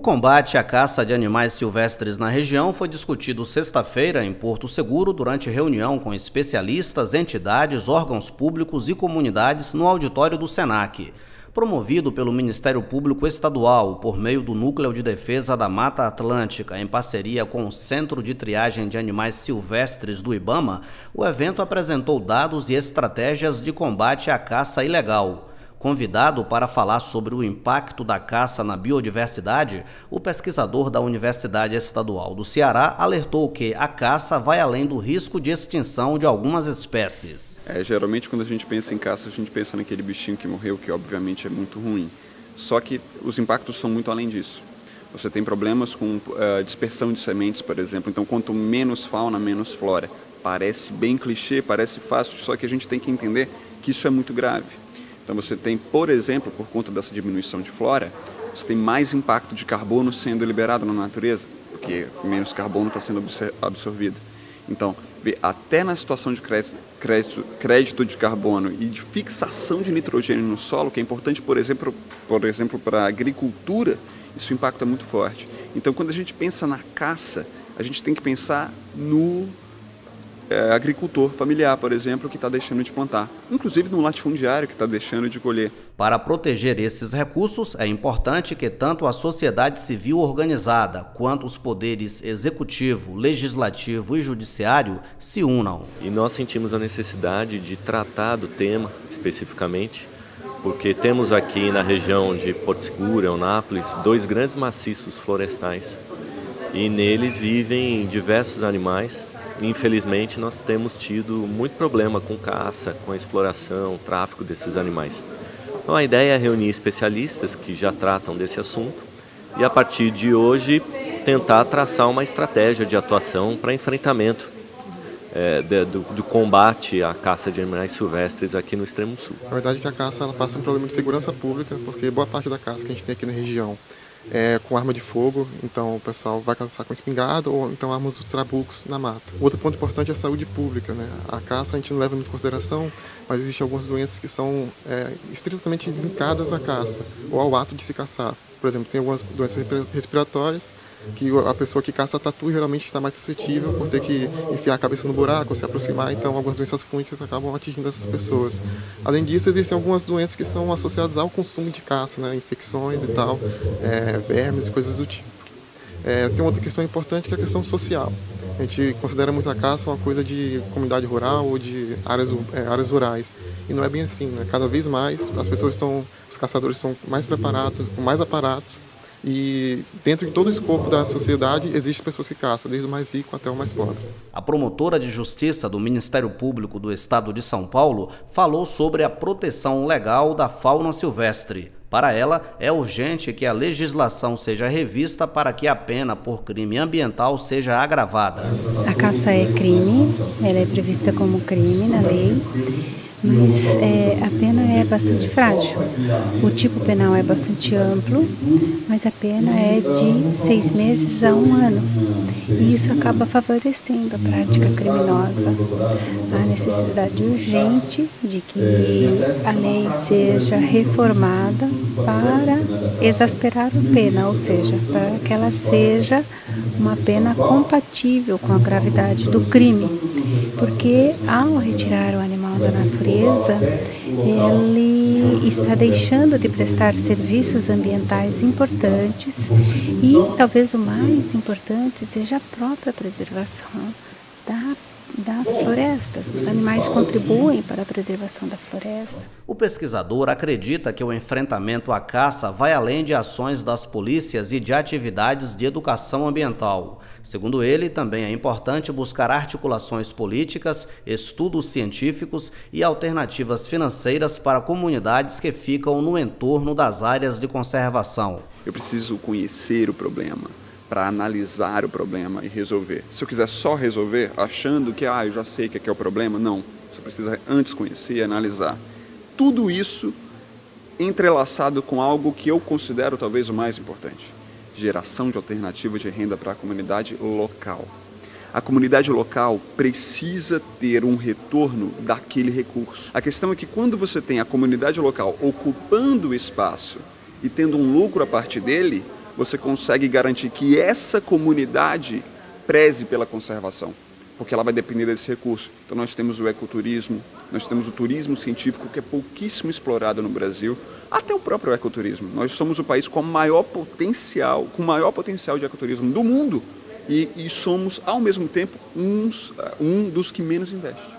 combate à caça de animais silvestres na região foi discutido sexta-feira em Porto Seguro durante reunião com especialistas, entidades, órgãos públicos e comunidades no auditório do SENAC. Promovido pelo Ministério Público Estadual por meio do Núcleo de Defesa da Mata Atlântica, em parceria com o Centro de Triagem de Animais Silvestres do IBAMA, o evento apresentou dados e estratégias de combate à caça ilegal. Convidado para falar sobre o impacto da caça na biodiversidade, o pesquisador da Universidade Estadual do Ceará alertou que a caça vai além do risco de extinção de algumas espécies. Geralmente quando a gente pensa em caça, a gente pensa naquele bichinho que morreu, que obviamente é muito ruim. Só que os impactos são muito além disso. Você tem problemas com dispersão de sementes, por exemplo. Então, quanto menos fauna, menos flora. Parece bem clichê, parece fácil, só que a gente tem que entender que isso é muito grave. Então você tem, por exemplo, por conta dessa diminuição de flora, você tem mais impacto de carbono sendo liberado na natureza, porque menos carbono está sendo absorvido. Então, até na situação de crédito de carbono e de fixação de nitrogênio no solo, que é importante, por exemplo, para a agricultura, isso impacta muito forte. Então, quando a gente pensa na caça, a gente tem que pensar no agricultor familiar, por exemplo, que está deixando de plantar, inclusive no latifundiário que está deixando de colher. Para proteger esses recursos, é importante que tanto a sociedade civil organizada quanto os poderes executivo, legislativo e judiciário se unam. E nós sentimos a necessidade de tratar do tema especificamente, porque temos aqui na região de Porto Seguro, Eunápolis, 2 grandes maciços florestais e neles vivem diversos animais. Infelizmente, nós temos tido muito problema com caça, com a exploração, tráfico desses animais. Então, a ideia é reunir especialistas que já tratam desse assunto e, a partir de hoje, tentar traçar uma estratégia de atuação para enfrentamento do combate à caça de animais silvestres aqui no extremo sul. A verdade é que a caça ela passa um problema de segurança pública, porque boa parte da caça que a gente tem aqui na região é com arma de fogo, então o pessoal vai caçar com espingarda ou então armas os trabucos na mata. Outro ponto importante é a saúde pública, né? A caça a gente não leva muito em consideração, mas existem algumas doenças que são estritamente linkadas à caça ou ao ato de se caçar. Por exemplo, tem algumas doenças respiratórias que a pessoa que caça tatu geralmente está mais suscetível por ter que enfiar a cabeça no buraco, se aproximar, então algumas doenças fúngicas acabam atingindo essas pessoas. Além disso, existem algumas doenças que são associadas ao consumo de caça, né? Infecções e tal, vermes e coisas do tipo. Tem outra questão importante que é a questão social. A gente considera muito a caça uma coisa de comunidade rural ou de áreas rurais. E não é bem assim, né? Cada vez mais os caçadores estão mais preparados, com mais aparatos. E dentro de todo o escopo da sociedade existem pessoas que caçam, desde o mais rico até o mais pobre. A promotora de justiça do Ministério Público do Estado de São Paulo falou sobre a proteção legal da fauna silvestre. Para ela, é urgente que a legislação seja revista para que a pena por crime ambiental seja agravada. A caça é crime, ela é prevista como crime na lei. Mas a pena é bastante frágil. O tipo penal é bastante amplo, mas a pena é de 6 meses a 1 ano. E isso acaba favorecendo a prática criminosa. Há necessidade urgente de que a lei seja reformada para exasperar a pena, ou seja, para que ela seja uma pena compatível com a gravidade do crime. Porque ao retirar o animal da natureza, ele está deixando de prestar serviços ambientais importantes e talvez o mais importante seja a própria preservação das florestas. Os animais contribuem para a preservação da floresta. O pesquisador acredita que o enfrentamento à caça vai além de ações das polícias e de atividades de educação ambiental. Segundo ele, também é importante buscar articulações políticas, estudos científicos e alternativas financeiras para comunidades que ficam no entorno das áreas de conservação. Eu preciso conhecer o problema para analisar o problema e resolver. Se eu quiser só resolver achando que eu já sei o que é o problema, não. Você precisa antes conhecer e analisar. Tudo isso entrelaçado com algo que eu considero talvez o mais importante: geração de alternativa de renda para a comunidade local. A comunidade local precisa ter um retorno daquele recurso. A questão é que quando você tem a comunidade local ocupando o espaço e tendo um lucro a partir dele, você consegue garantir que essa comunidade preze pela conservação, porque ela vai depender desse recurso. Então nós temos o ecoturismo, nós temos o turismo científico, que é pouquíssimo explorado no Brasil, até o próprio ecoturismo. Nós somos o país com maior potencial de ecoturismo do mundo e somos, ao mesmo tempo, um dos que menos investe.